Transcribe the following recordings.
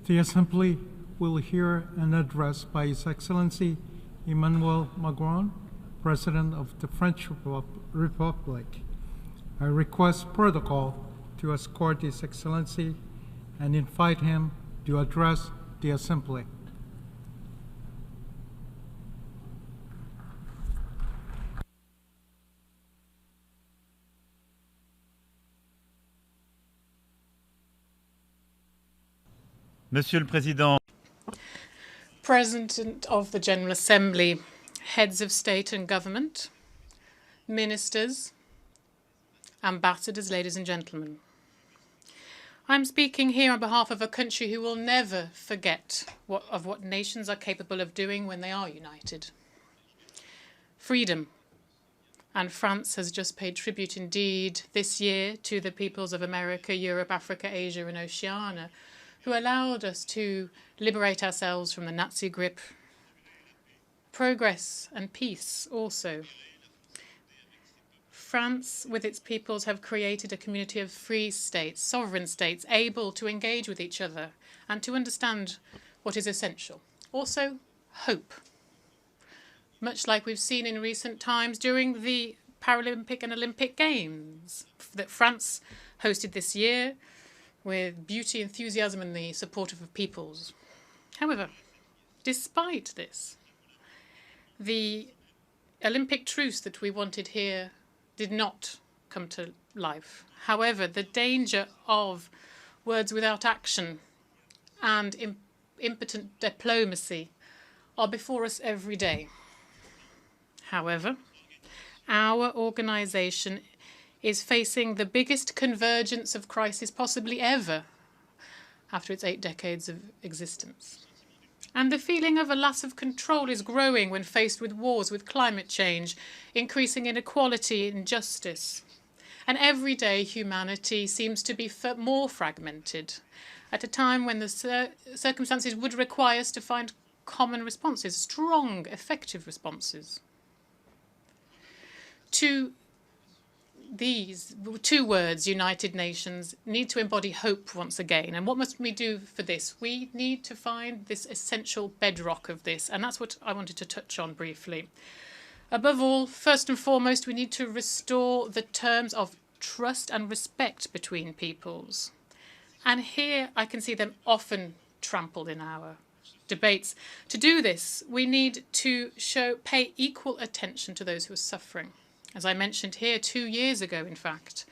The Assembly will hear an address by His Excellency Emmanuel Macron, President of the French Republic. I request protocol to escort His Excellency and invite him to address the Assembly. Monsieur le Président, President of the General Assembly, heads of state and government, ministers, ambassadors, ladies and gentlemen. I'm speaking here on behalf of a country who will never forget what nations are capable of doing when they are united. Freedom. And France has just paid tribute indeed this year to the peoples of America, Europe, Africa, Asia and Oceania, who allowed us to liberate ourselves from the Nazi grip. Progress and peace also. France, with its peoples, have created a community of free states, sovereign states, able to engage with each other and to understand what is essential. Also, hope. Much like we've seen in recent times during the Paralympic and Olympic Games that France hosted this year, with beauty, enthusiasm and the support of the peoples. However, despite this, the Olympic truce that we wanted here did not come to life. However, the danger of words without action and impotent diplomacy are before us every day. However, our organization is facing the biggest convergence of crisis possibly ever after its 8 decades of existence. And the feeling of a loss of control is growing when faced with wars, with climate change, increasing inequality, injustice. And every day humanity seems to be more fragmented at a time when the circumstances would require us to find common responses, strong, effective responses. These 2 words, United Nations, need to embody hope once again. And what must we do for this? We need to find this essential bedrock of this, and that's what I wanted to touch on briefly. Above all, first and foremost, we need to restore the terms of trust and respect between peoples. And here I can see them often trampled in our debates. To do this, we need to pay equal attention to those who are suffering. As I mentioned here 2 years ago, in fact.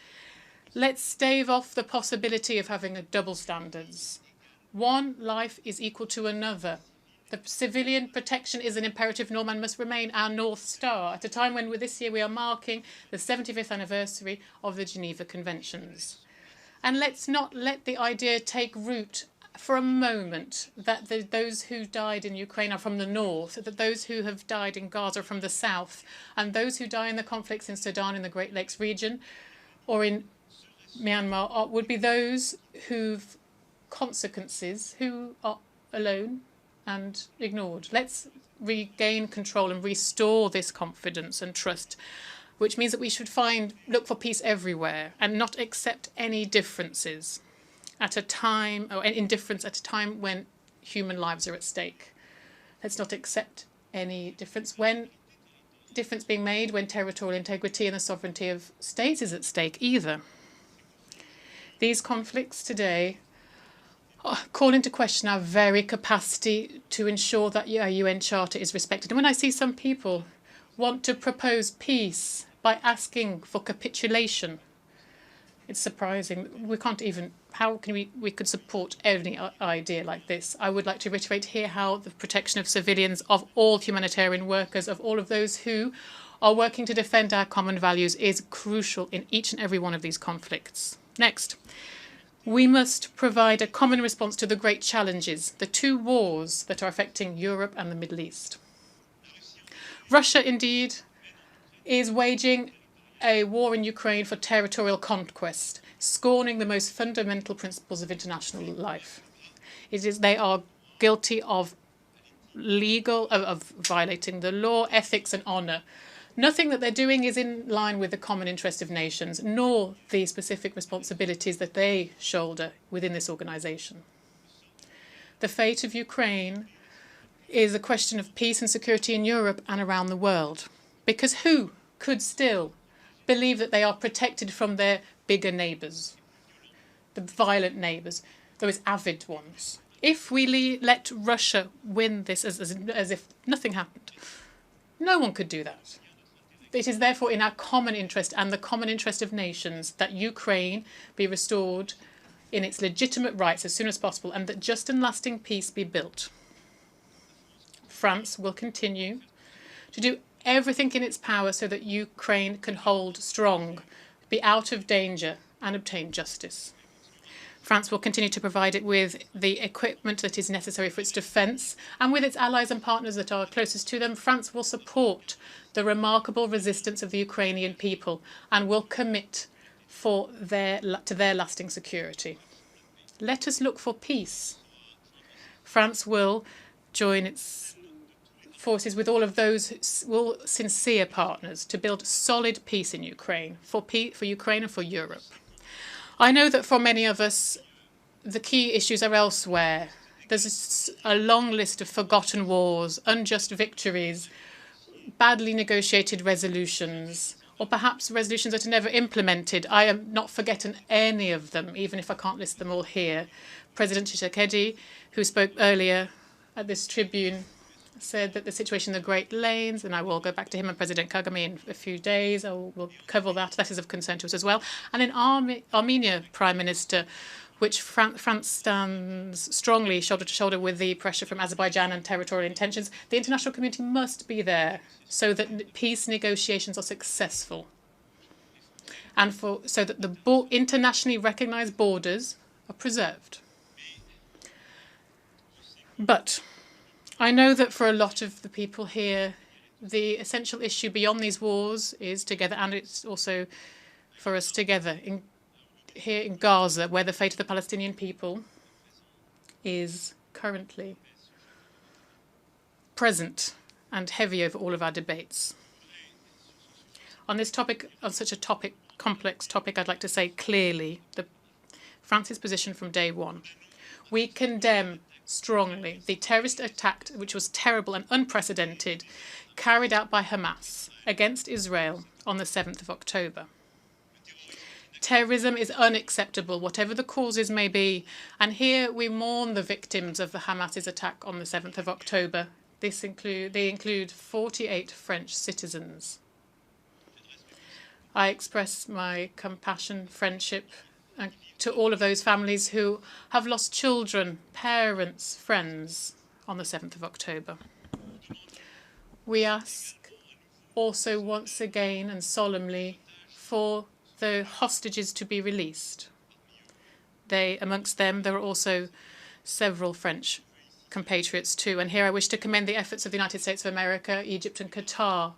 Let's stave off the possibility of having double standards. One life is equal to another. The civilian protection is an imperative norm and must remain our North Star at a time when this year we are marking the 75th anniversary of the Geneva Conventions. And let's not let the idea take root for a moment that those who died in Ukraine are from the north, that those who have died in Gaza are from the south, and those who die in the conflicts in Sudan in the Great Lakes region or in Myanmar would be those who've consequences, who are alone and ignored. Let's regain control and restore this confidence and trust, which means that we should look for peace everywhere and not accept any differences at a time, or indifference at a time when human lives are at stake. Let's not accept any difference when difference being made when territorial integrity and the sovereignty of states is at stake either. These conflicts today call into question our very capacity to ensure that our UN Charter is respected. And when I see some people want to propose peace by asking for capitulation, it's surprising. We can't even, how can we could support any idea like this? I would like to reiterate here how the protection of civilians, of all humanitarian workers, of all of those who are working to defend our common values is crucial in each and every one of these conflicts. Next, we must provide a common response to the great challenges, the 2 wars that are affecting Europe and the Middle East. Russia, indeed, is waging a war in Ukraine for territorial conquest, scorning the most fundamental principles of international life. They are guilty of violating the law, ethics and honour. Nothing that they're doing is in line with the common interest of nations, nor the specific responsibilities that they shoulder within this organisation. The fate of Ukraine is a question of peace and security in Europe and around the world. Because who could still believe that they are protected from their bigger neighbours, the violent neighbours, those avid ones? If we let Russia win this as if nothing happened, no one could do that. It is therefore in our common interest and the common interest of nations that Ukraine be restored in its legitimate rights as soon as possible and that just and lasting peace be built. France will continue to do everything in its power so that Ukraine can hold strong, be out of danger and obtain justice. France will continue to provide it with the equipment that is necessary for its defence, and with its allies and partners that are closest to them, France will support the remarkable resistance of the Ukrainian people and will commit to their lasting security. Let us look for peace. France will join its forces with all of those sincere partners to build solid peace in Ukraine, for Ukraine and for Europe. I know that for many of us, the key issues are elsewhere. There's a long list of forgotten wars, unjust victories, badly negotiated resolutions, or perhaps resolutions that are never implemented. I am not forgetting any of them, even if I can't list them all here. President Tshisekedi, who spoke earlier at this tribune, said that the situation in the Great Lanes, and I will go back to him and President Kagame in a few days, we'll cover that. That is of concern to us as well. And in Armenia, Prime Minister, which France stands strongly shoulder to shoulder with the pressure from Azerbaijan and territorial intentions, the international community must be there so that peace negotiations are successful and so that the internationally recognized borders are preserved. But I know that for a lot of the people here, the essential issue beyond these wars is together, and it's also for us together here in Gaza, where the fate of the Palestinian people is currently present and heavy over all of our debates. On this topic, on such a complex topic, I'd like to say clearly France's position from day one. We condemn strongly the terrorist attack, which was terrible and unprecedented, carried out by Hamas against Israel on the 7th of October. Terrorism is unacceptable, whatever the causes may be, and here we mourn the victims of the Hamas's attack on the 7th of October. They include 48 French citizens. I express my compassion, friendship, to all of those families who have lost children, parents, friends on the 7th of October. We ask also once again and solemnly for the hostages to be released. Amongst them, there are also several French compatriots too. And here I wish to commend the efforts of the United States of America, Egypt and Qatar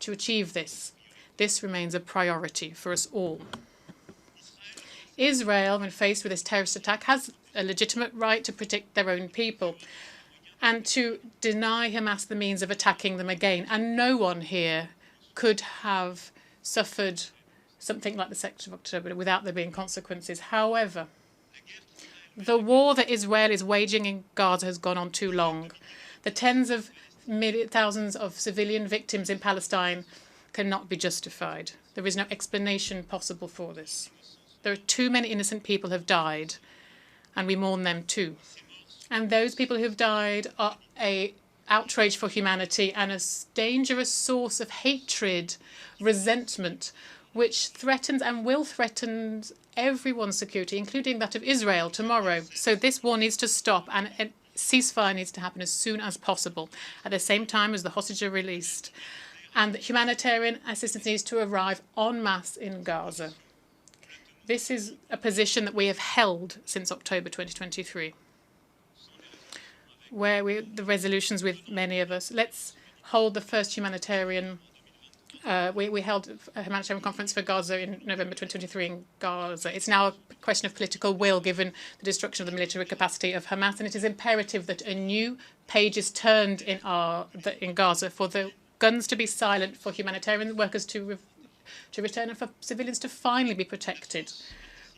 to achieve this. This remains a priority for us all. Israel, when faced with this terrorist attack, has a legitimate right to protect their own people and to deny Hamas the means of attacking them again. And no one here could have suffered something like the 2nd of October without there being consequences. However, the war that Israel is waging in Gaza has gone on too long. The tens of thousands of civilian victims in Palestine cannot be justified. There is no explanation possible for this. There are too many innocent people who have died, and we mourn them too. And those people who have died are an outrage for humanity and a dangerous source of hatred, resentment, which threatens and will threaten everyone's security, including that of Israel tomorrow. So this war needs to stop, and a ceasefire needs to happen as soon as possible, at the same time as the hostages are released. And humanitarian assistance needs to arrive en masse in Gaza. This is a position that we have held since October 2023, where the resolutions with many of us. Let's hold the first humanitarian. We held a humanitarian conference for Gaza in November 2023 in Gaza. It's now a question of political will, given the destruction of the military capacity of Hamas, and it is imperative that a new page is turned in Gaza for the guns to be silent, for humanitarian workers to return, and for civilians to finally be protected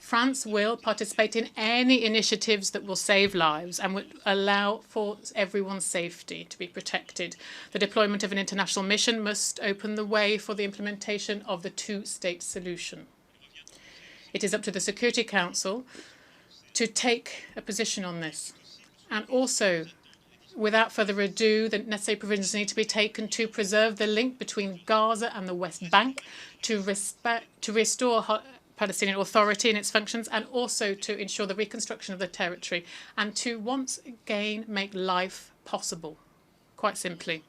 France will participate in any initiatives that will save lives and would allow for everyone's safety to be protected. The deployment of an international mission must open the way for the implementation of the two-state solution. It is up to the Security Council to take a position on this. And also, without further ado, the necessary provisions need to be taken to preserve the link between Gaza and the West Bank, to restore Palestinian Authority and its functions, and also to ensure the reconstruction of the territory, and to once again make life possible, quite simply.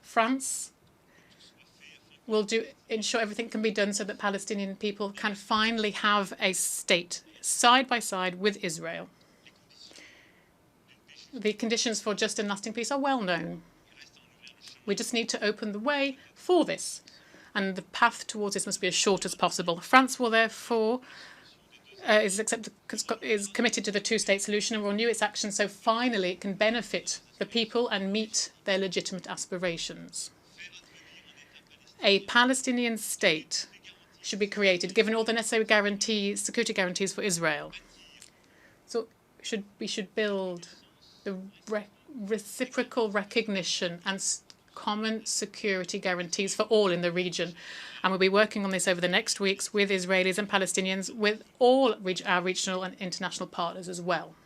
France will ensure everything can be done so that Palestinian people can finally have a state side by side with Israel. The conditions for just and lasting peace are well known. We just need to open the way for this, and the path towards this must be as short as possible. France will therefore is committed to the two-state solution and will renew its action so finally it can benefit the people and meet their legitimate aspirations. A Palestinian state should be created, given all the necessary guarantees, security guarantees for Israel. So we should build the reciprocal recognition and common security guarantees for all in the region. And we'll be working on this over the next weeks with Israelis and Palestinians, with all our regional and international partners as well.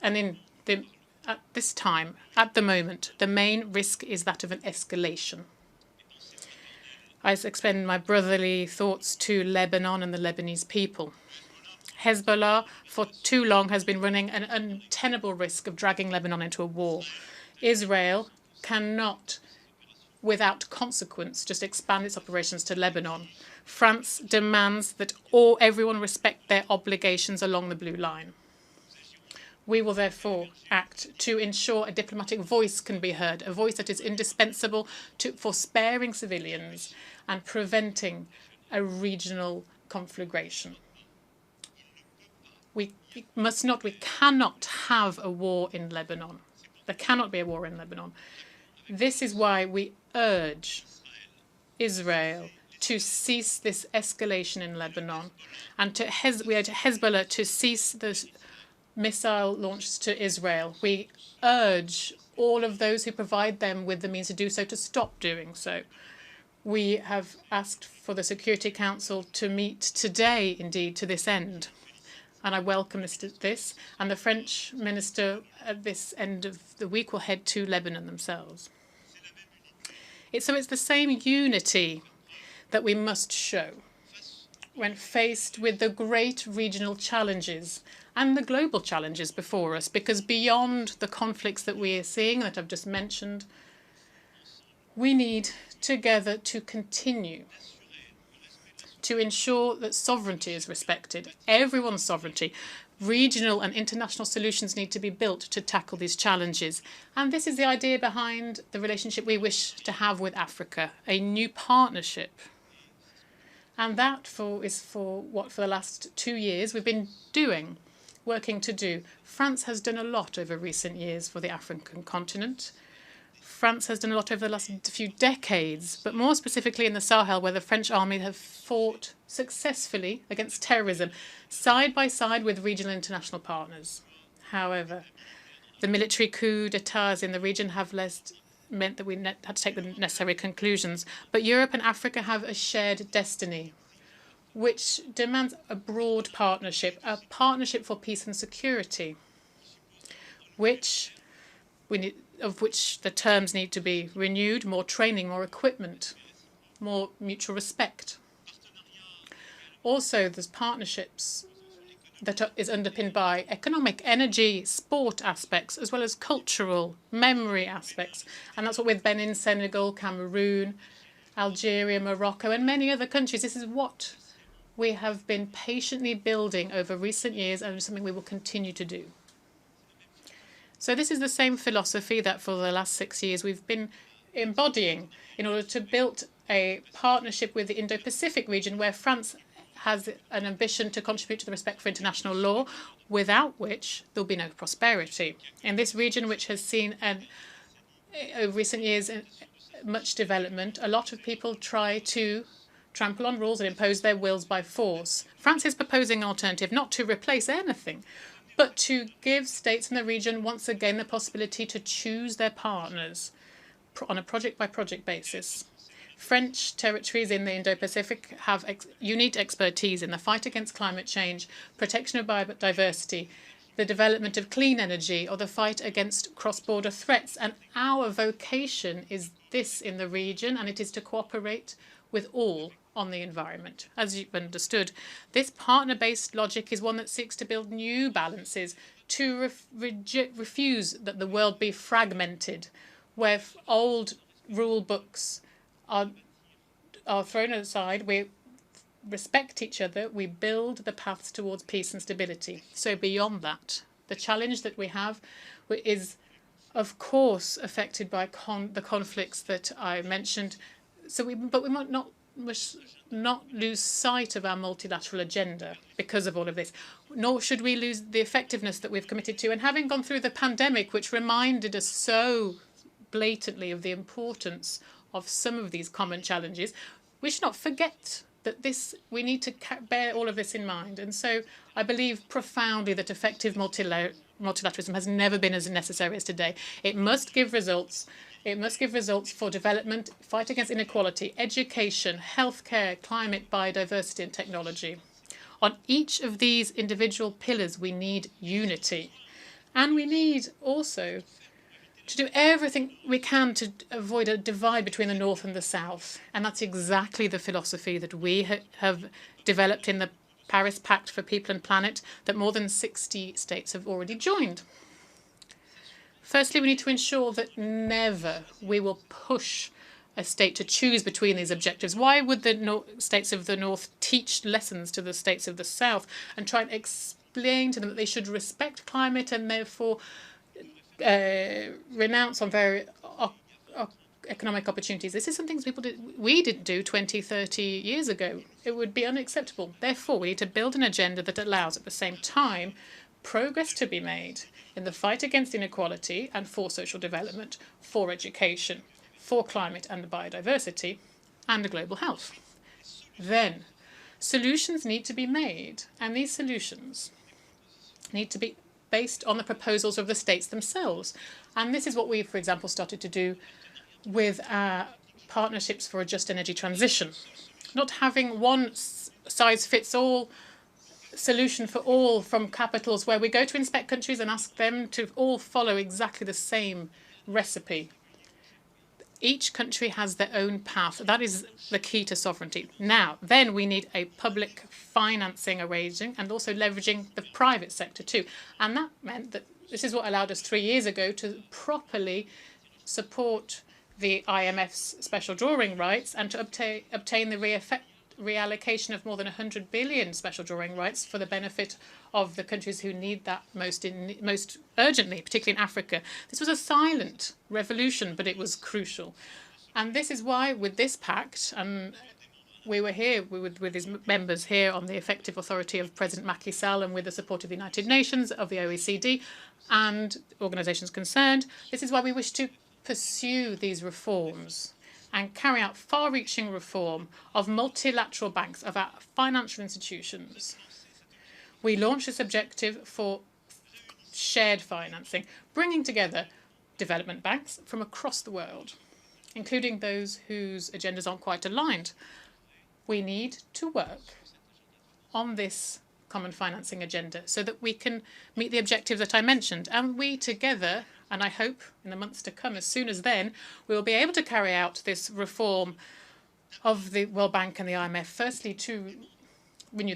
And at this time, at the moment, the main risk is that of an escalation. I extend my brotherly thoughts to Lebanon and the Lebanese people. Hezbollah, for too long, has been running an untenable risk of dragging Lebanon into a war. Israel cannot, without consequence, just expand its operations to Lebanon. France demands that everyone respect their obligations along the blue line. We will therefore act to ensure a diplomatic voice can be heard, a voice that is indispensable for sparing civilians and preventing a regional conflagration. We cannot have a war in Lebanon. There cannot be a war in Lebanon. This is why we urge Israel to cease this escalation in Lebanon, and we urge Hezbollah to cease the missile launches to Israel. We urge all of those who provide them with the means to do so to stop doing so. We have asked for the Security Council to meet today, indeed, to this end. And I welcome this. And the French minister at this end of the week will head to Lebanon themselves. So it's the same unity that we must show when faced with the great regional challenges and the global challenges before us, because beyond the conflicts that we are seeing, that I've just mentioned, we need together to continue to ensure that sovereignty is respected, everyone's sovereignty. Regional and international solutions need to be built to tackle these challenges. And this is the idea behind the relationship we wish to have with Africa, a new partnership. And that is for what for the last 2 years we've been doing, working to do. France has done a lot over recent years for the African continent. France has done a lot over the last few decades, but more specifically in the Sahel, where the French army have fought successfully against terrorism, side by side with regional and international partners. However, the military coup d'etats in the region have meant that we had to take the necessary conclusions. But Europe and Africa have a shared destiny, which demands a broad partnership, a partnership for peace and security, of which the terms need to be renewed, more training, more equipment, more mutual respect. Also, there's partnerships that is underpinned by economic, energy, sport aspects, as well as cultural, memory aspects. And that's what with Benin, Senegal, Cameroon, Algeria, Morocco, and many other countries. This is what we have been patiently building over recent years, and something we will continue to do. So this is the same philosophy that for the last 6 years we've been embodying in order to build a partnership with the Indo-Pacific region, where France has an ambition to contribute to the respect for international law, without which there will be no prosperity. In this region, which has seen over recent years much development, a lot of people try to trample on rules and impose their wills by force. France is proposing an alternative not to replace anything, but to give states in the region once again the possibility to choose their partners on a project-by-project basis. French territories in the Indo-Pacific have unique expertise in the fight against climate change, protection of biodiversity, the development of clean energy, or the fight against cross-border threats. And our vocation is this in the region, and it is to cooperate with all on the environment. As you've understood, this partner-based logic is one that seeks to build new balances, to refuse that the world be fragmented, where old rule books are thrown aside. We respect each other. We build the paths towards peace and stability. So beyond that, the challenge that we have is, of course, affected by the conflicts that I mentioned. But we must not lose sight of our multilateral agenda because of all of this, nor should we lose the effectiveness that we've committed to. And having gone through the pandemic, which reminded us so blatantly of the importance of some of these common challenges, we should not forget that we need to bear all of this in mind. And so I believe profoundly that effective multilateralism has never been as necessary as today. It must give results. It must give results for development, fight against inequality, education, healthcare, climate, biodiversity, and technology. On each of these individual pillars, we need unity. And we need also to do everything we can to avoid a divide between the North and the South. And that's exactly the philosophy that we have developed in the Paris Pact for People and Planet that more than 60 states have already joined. Firstly, we need to ensure that never we will push a state to choose between these objectives. Why would the states of the North teach lessons to the states of the South and try and explain to them that they should respect climate and therefore renounce on very economic opportunities? This is something we didn't do 20, 30 years ago. It would be unacceptable. Therefore, we need to build an agenda that allows, at the same time, progress to be made in the fight against inequality and for social development, for education, for climate and biodiversity, and global health. Then, solutions need to be made, and these solutions need to be based on the proposals of the states themselves. And this is what we, for example, started to do with our partnerships for a just energy transition. Not having one size-fits-all solution for all from capitals where we go to inspect countries and ask them to all follow exactly the same recipe. Each country has their own path. That is the key to sovereignty. Now, then we need a public financing arranging and also leveraging the private sector too. And that meant that this is what allowed us 3 years ago to properly support the IMF's special drawing rights and to obtain the reallocation of more than 100 billion special drawing rights for the benefit of the countries who need that most urgently, particularly in Africa. This was a silent revolution, but it was crucial. And this is why, with this pact, we were here with his members here on the effective authority of President Macky Sall and with the support of the United Nations, of the OECD, and organisations concerned. This is why we wish to pursue these reforms and carry out far-reaching reform of multilateral banks, of our financial institutions. We launched this objective for shared financing, bringing together development banks from across the world, including those whose agendas aren't quite aligned. We need to work on this common financing agenda so that we can meet the objectives that I mentioned. And we together, and I hope in the months to come, as soon as then, we will be able to carry out this reform of the World Bank and the IMF, firstly to renew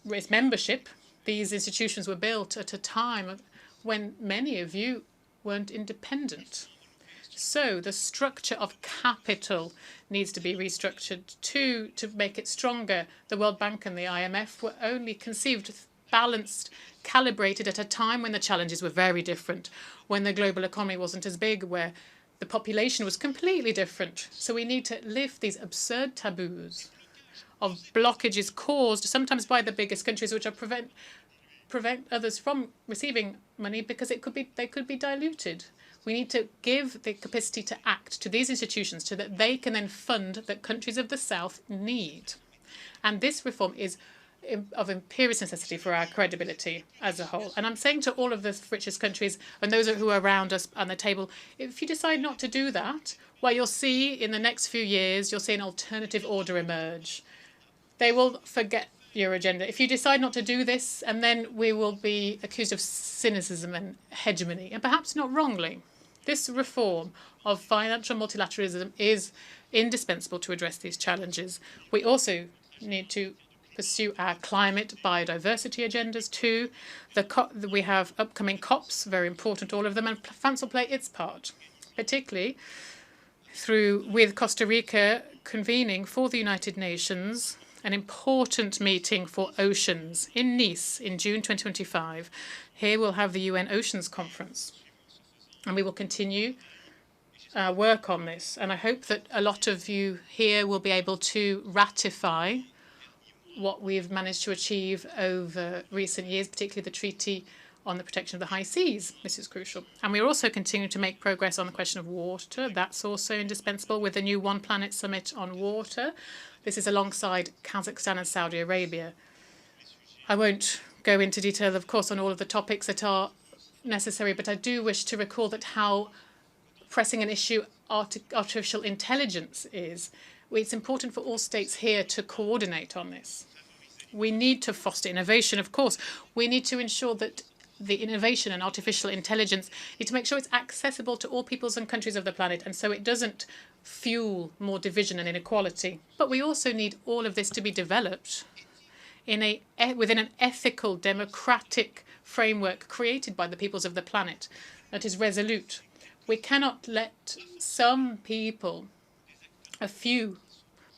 its membership. These institutions were built at a time when many of you weren't independent. So the structure of capital needs to be restructured to make it stronger. The World Bank and the IMF were only conceived, balanced, calibrated at a time when the challenges were very different, when the global economy wasn't as big, where the population was completely different. So we need to lift these absurd taboos of blockages caused sometimes by the biggest countries, which are prevent others from receiving money because they could be diluted. We need to give the capacity to act to these institutions so that they can then fund that countries of the South need. And this reform is of imperious necessity for our credibility as a whole. And I'm saying to all of the richest countries and those who are around us on the table, if you decide not to do that, well, you'll see in the next few years, you'll see an alternative order emerge. They will forget your agenda. If you decide not to do this, and then we will be accused of cynicism and hegemony, and perhaps not wrongly. This reform of financial multilateralism is indispensable to address these challenges. We also need to pursue our climate biodiversity agendas too. We have upcoming COPs, very important, all of them, and France will play its part, particularly with Costa Rica convening for the United Nations an important meeting for oceans in Nice in June 2025. Here we'll have the UN Oceans Conference, and we will continue work on this. And I hope that a lot of you here will be able to ratify what we've managed to achieve over recent years, particularly the Treaty on the Protection of the High Seas. This is crucial. And we're also continuing to make progress on the question of water. That's also indispensable with the new One Planet Summit on water. This is alongside Kazakhstan and Saudi Arabia. I won't go into detail, of course, on all of the topics that are necessary, but I do wish to recall that how pressing an issue artificial intelligence is. It's important for all states here to coordinate on this. We need to foster innovation, of course. We need to ensure that the innovation and artificial intelligence need to make sure it's accessible to all peoples and countries of the planet, and so it doesn't fuel more division and inequality. But we also need all of this to be developed within an ethical, democratic framework created by the peoples of the planet that is resolute. We cannot let some people, a few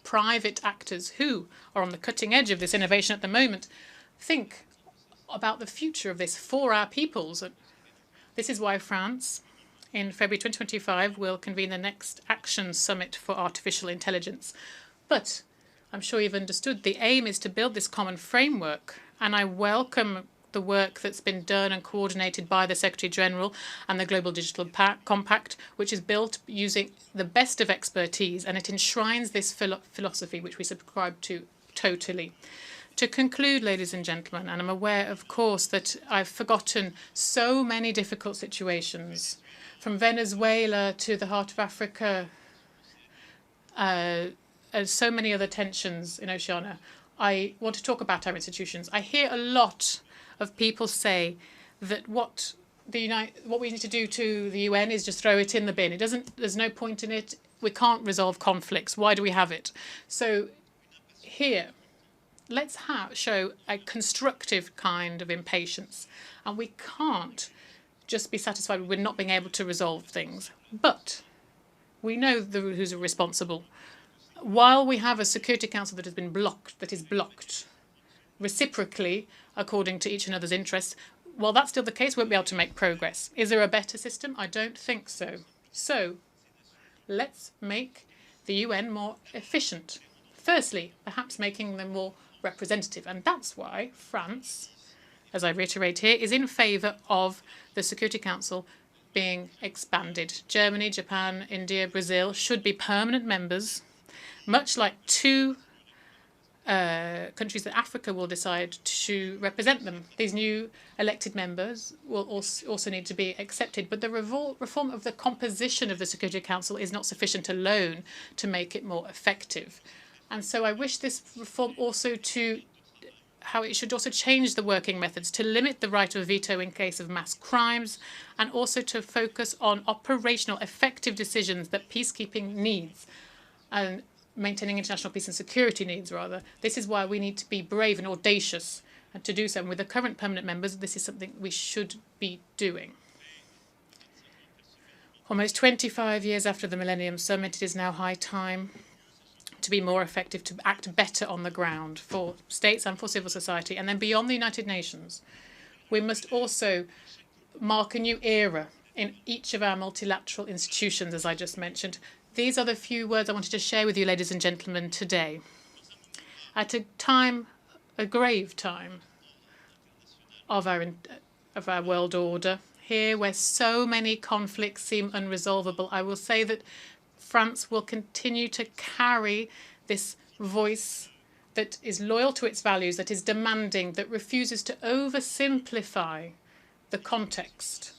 private actors who are on the cutting edge of this innovation at the moment, think about the future of this for our peoples. This is why France, in February 2025, will convene the next Action Summit for Artificial Intelligence. But I'm sure you've understood the aim is to build this common framework, and I welcome the work that's been done and coordinated by the Secretary General and the Global Digital Compact, which is built using the best of expertise, and it enshrines this philosophy, which we subscribe to totally. To conclude, ladies and gentlemen, and I'm aware, of course, that I've forgotten so many difficult situations, from Venezuela to the heart of Africa, and so many other tensions in Oceania. I want to talk about our institutions. I hear a lot of people say that what we need to do to the UN is just throw it in the bin. There's no point in it. We can't resolve conflicts. Why do we have it? So here, let's show a constructive kind of impatience. And we can't just be satisfied with not being able to resolve things. But we know who's responsible. While we have a Security Council that is blocked reciprocally according to each another's interests, while that's still the case, we won't be able to make progress. Is there a better system? I don't think so. So let's make the UN more efficient. Firstly, perhaps making them more representative. And that's why France, as I reiterate here, is in favour of the Security Council being expanded. Germany, Japan, India, Brazil should be permanent members, much like two countries that Africa will decide to represent them. These new elected members will also need to be accepted. But the reform of the composition of the Security Council is not sufficient alone to make it more effective. And so I wish this reform also how it should also change the working methods to limit the right of veto in case of mass crimes, and also to focus on operational effective decisions that peacekeeping needs and maintaining international peace and security needs, rather. This is why we need to be brave and audacious and to do so. And with the current permanent members, this is something we should be doing. Almost 25 years after the Millennium Summit, it is now high time to be more effective, to act better on the ground for states and for civil society. And then beyond the United Nations, we must also mark a new era in each of our multilateral institutions, as I just mentioned. These are the few words I wanted to share with you, ladies and gentlemen, today. At a grave time of our world order here where so many conflicts seem unresolvable, I will say that France will continue to carry this voice that is loyal to its values, that is demanding, that refuses to oversimplify the context,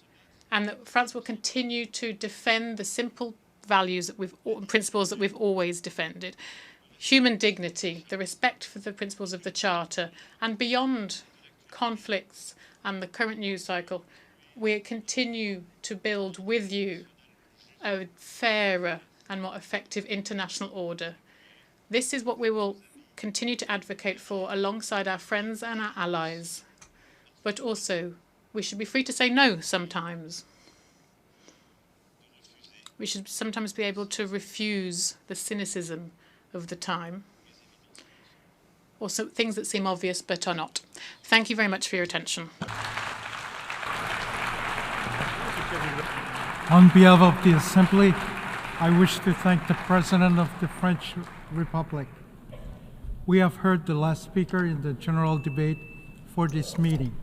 and that France will continue to defend the simple values that principles that we've always defended. Human dignity, the respect for the principles of the Charter, and beyond conflicts and the current news cycle, we continue to build with you a fairer and more effective international order. This is what we will continue to advocate for alongside our friends and our allies. But also, we should be free to say no sometimes. We should sometimes be able to refuse the cynicism of the time, or some things that seem obvious but are not. Thank you very much for your attention. On behalf of the Assembly, I wish to thank the President of the French Republic. We have heard the last speaker in the general debate for this meeting.